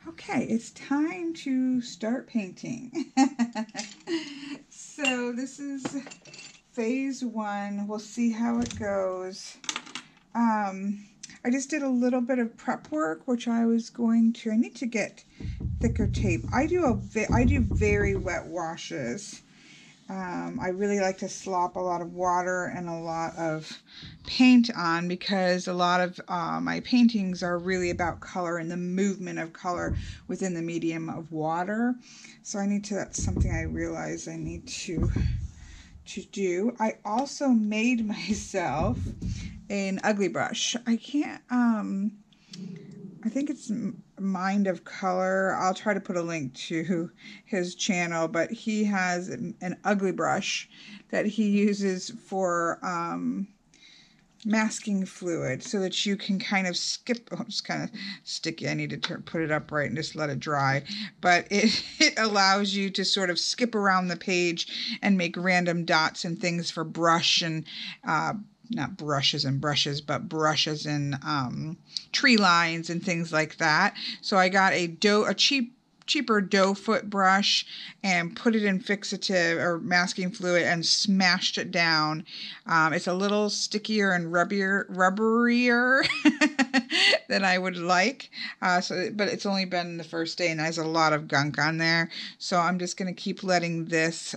Okay, it's time to start painting. So this is phase one. We'll see how it goes. I just did a little bit of prep work, which I need to get thicker tape. I do very wet washes. I really like to slop a lot of water and a lot of paint on, because a lot of my paintings are really about color and the movement of color within the medium of water. So that's something I realize I need to do. I also made myself an ugly brush. I think it's Mind of Color. I'll try to put a link to his channel, but he has an ugly brush that he uses for masking fluid, so that you can kind of skip. Oh, it's kind of sticky. I need to put it up right and just let it dry. But it allows you to sort of skip around the page and make random dots and things for brush and not brushes and brushes, but brushes and tree lines and things like that. So I got a cheaper doe foot brush and put it in fixative or masking fluid and smashed it down. It's a little stickier and rubberier than I would like. But it's only been the first day and there's a lot of gunk on there. So I'm just going to keep letting this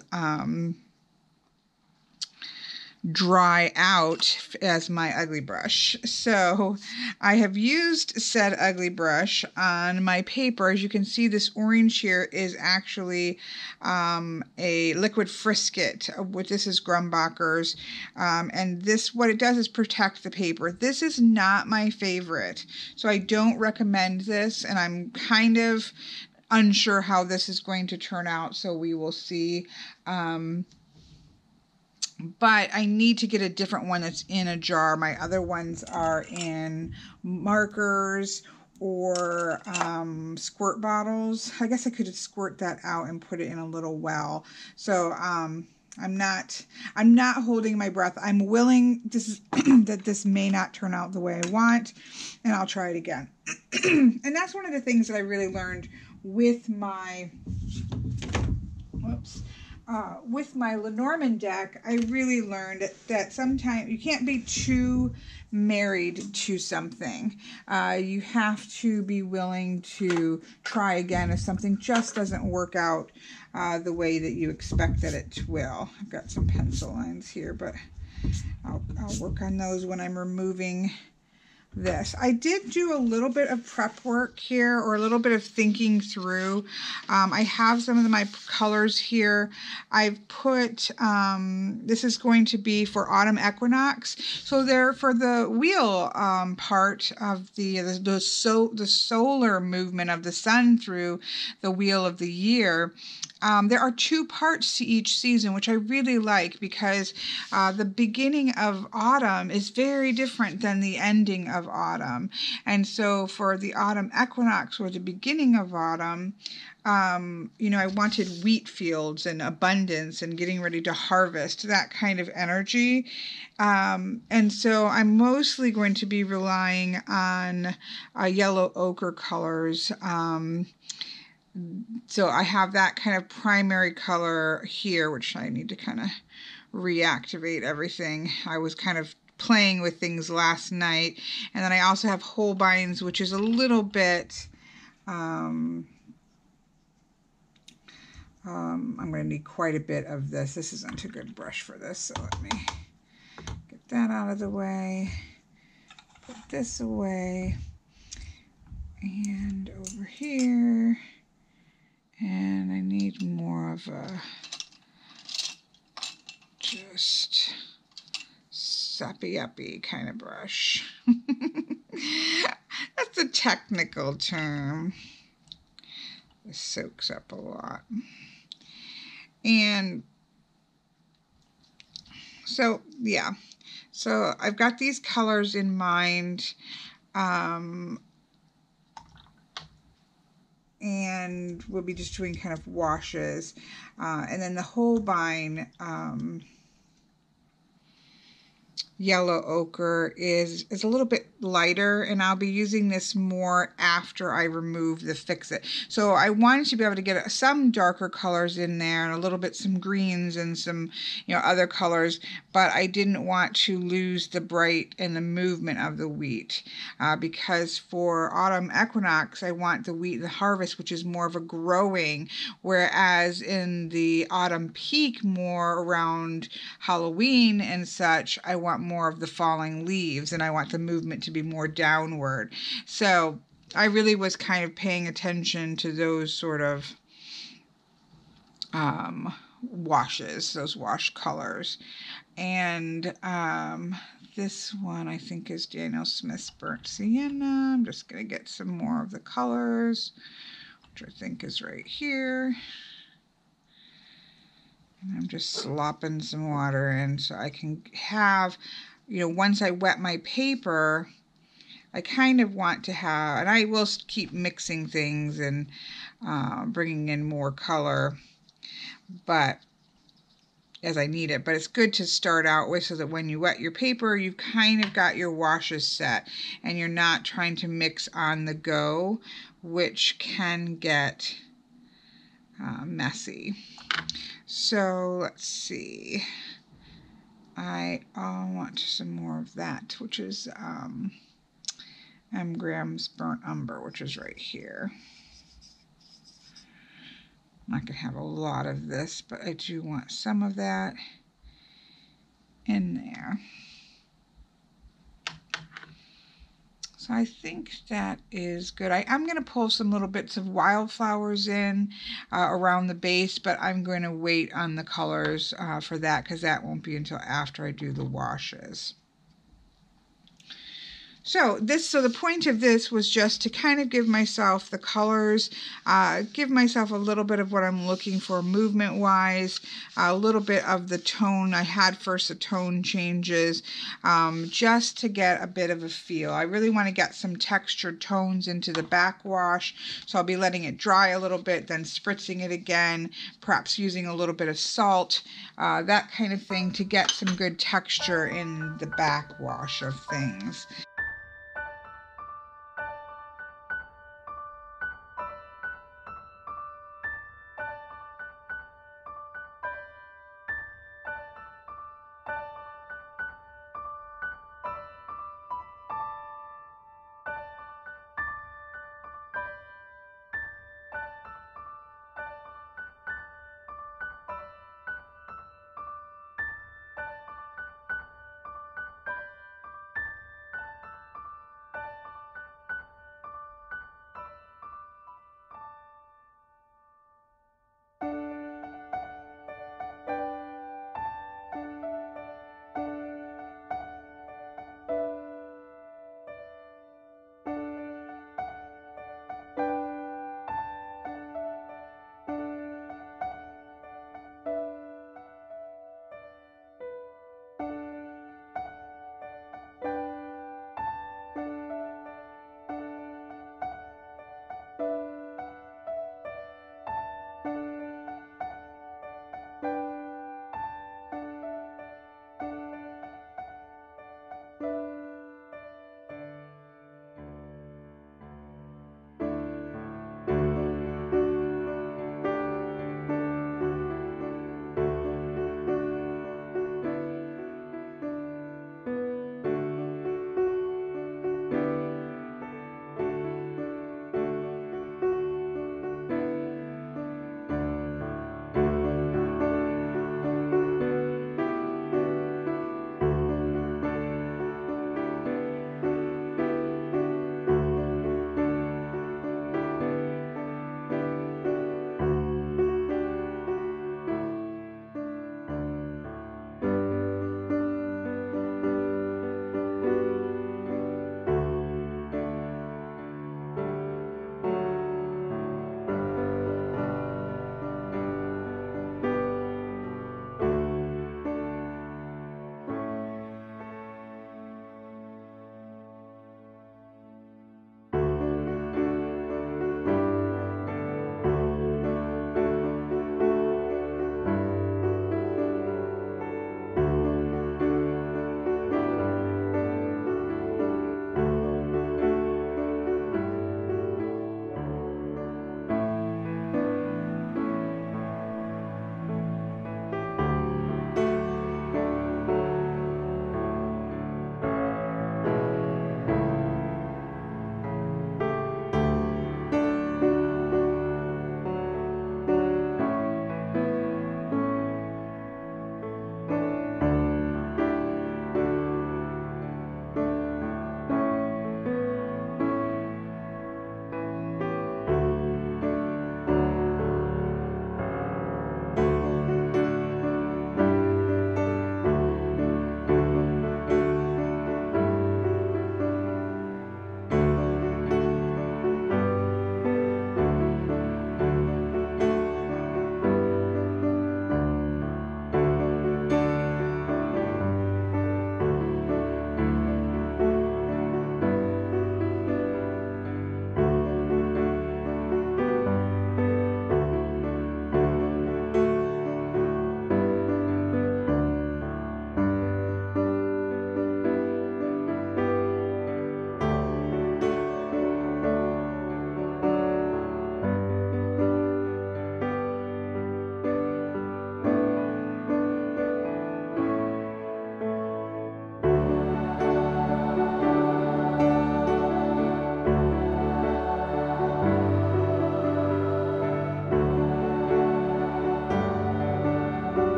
dry out as my ugly brush. So I have used said ugly brush on my paper. As you can see, this orange here is actually a liquid frisket, which this is Grumbacher's, and this, what it does is protect the paper. This is not my favorite, so I don't recommend this, and I'm kind of unsure how this is going to turn out, so we will see. But I need to get a different one that's in a jar. My other ones are in markers or squirt bottles. I guess I could squirt that out and put it in a little well. So I'm not holding my breath. I'm willing that this may not turn out the way I want, and I'll try it again. And that's one of the things that I really learned with my with my Lenormand deck. I really learned that sometimes you can't be too married to something. You have to be willing to try again if something just doesn't work out the way that you expect that it will. I've got some pencil lines here, but I'll work on those when I'm removing this. I did do a little bit of prep work here, or a little bit of thinking through. I have some of my colors here. I've put, this is going to be for autumn equinox. So there, for the wheel part of the solar movement of the sun through the wheel of the year, there are two parts to each season, which I really like, because the beginning of autumn is very different than the ending of autumn. And so for the autumn equinox, or the beginning of autumn, you know, I wanted wheat fields and abundance and getting ready to harvest, that kind of energy. And so I'm mostly going to be relying on yellow ochre colors. So I have that kind of primary color here, which I need to kind of reactivate everything. I was kind of playing with things last night. And then I also have Holbein's, which is a little bit, I'm going to need quite a bit of this. This isn't a good brush for this, so let me get that out of the way. Put this away. And over here. And I need more of a just sappy-uppy kind of brush. That's a technical term. This soaks up a lot. And so, yeah. So I've got these colors in mind. And we'll be just doing kind of washes. And then the Holbein, yellow ochre is a little bit lighter, and I'll be using this more after I remove the fix-it. So I wanted to be able to get some darker colors in there and a little bit some greens and some, you know, other colors, but I didn't want to lose the bright and the movement of the wheat because for autumn equinox I want the wheat, the harvest, which is more of a growing, whereas in the autumn peak, more around Halloween and such, I want more of the falling leaves, and I want the movement to be more downward. So I really was kind of paying attention to those sort of washes, those wash colors. And this one I think is Daniel Smith's Burnt Sienna. I'm just going to get some more of the colors, which I think is right here. And I'm just slopping some water in so I can have, you know, once I wet my paper, I kind of want to have, and I will keep mixing things and bringing in more color, but as I need it. But it's good to start out with so that when you wet your paper, you've kind of got your washes set and you're not trying to mix on the go, which can get messy. So let's see. I want some more of that, which is M. Graham's Burnt Umber, which is right here. I'm not going to have a lot of this, but I do want some of that in there. So I think that is good. I'm going to pull some little bits of wildflowers in around the base, but I'm going to wait on the colors for that because that won't be until after I do the washes. So the point of this was just to kind of give myself the colors, give myself a little bit of what I'm looking for movement-wise, a little bit of the tone. I had first the tone changes, just to get a bit of a feel. I really want to get some textured tones into the backwash, so I'll be letting it dry a little bit, then spritzing it again, perhaps using a little bit of salt, that kind of thing, to get some good texture in the backwash of things.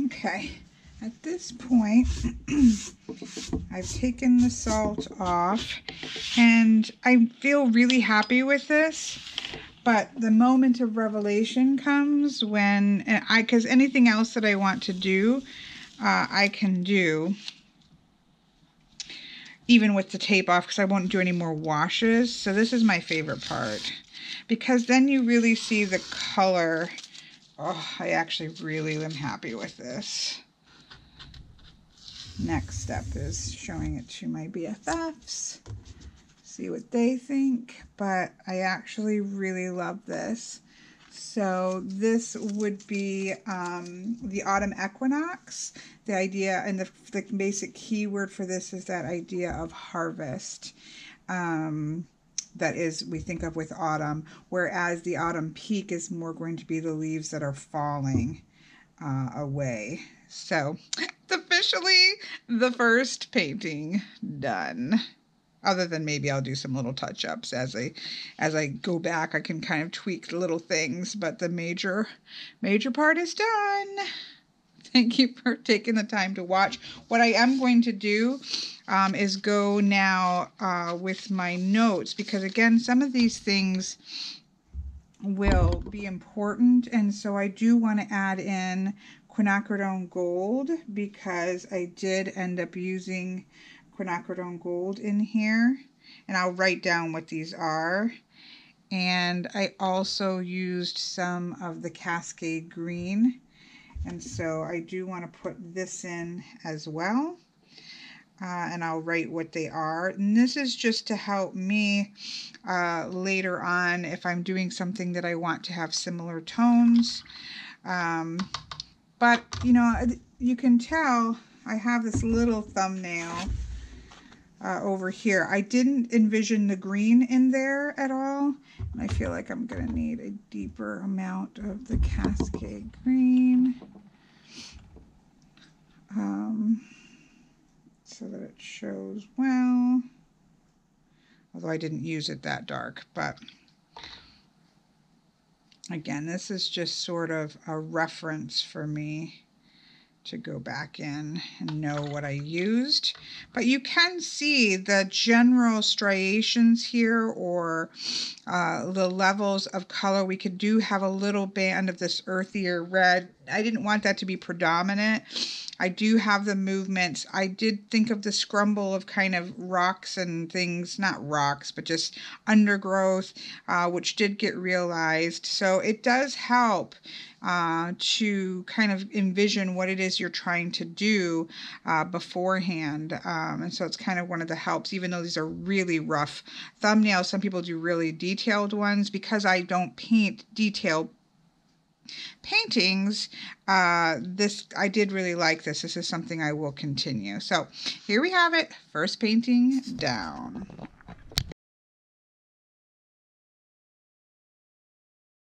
Okay, at this point, I've taken the salt off, and I feel really happy with this. But the moment of revelation comes when, because anything else that I want to do, I can do, even with the tape off, because I won't do any more washes. So this is my favorite part, because then you really see the color. Oh, I actually really am happy with this. Next step is showing it to my BFFs, see what they think, but I actually really love this. So this would be the autumn equinox. The idea and the basic keyword for this is that idea of harvest. That is, we think of with autumn, whereas the autumn peak is more going to be the leaves that are falling away. So it's officially the first painting done. Other than maybe I'll do some little touch-ups as I go back. I can kind of tweak the little things, but the major part is done. Thank you for taking the time to watch. What I am going to do is go now with my notes, because again, some of these things will be important, and so I do want to add in quinacridone gold, because I did end up using quinacridone gold in here, and I'll write down what these are. And I also used some of the Cascade Green, and so I do want to put this in as well. And I'll write what they are. And this is just to help me later on if I'm doing something that I want to have similar tones. But, you know, you can tell I have this little thumbnail over here. I didn't envision the green in there at all. And I feel like I'm going to need a deeper amount of the Cascade Green. So that it shows well, although I didn't use it that dark. But again, this is just sort of a reference for me to go back in and know what I used. But you can see the general striations here, or the levels of color. We could have a little band of this earthier red. I didn't want that to be predominant. I do have the movements. I did think of the scrumble of kind of rocks and things, not rocks, but just undergrowth, which did get realized. So it does help to kind of envision what it is you're trying to do beforehand. And so it's kind of one of the helps, even though these are really rough thumbnails. Some people do really detailed ones. Because I don't paint detailed paintings, I did really like this. This is something I will continue. So here we have it, first painting down.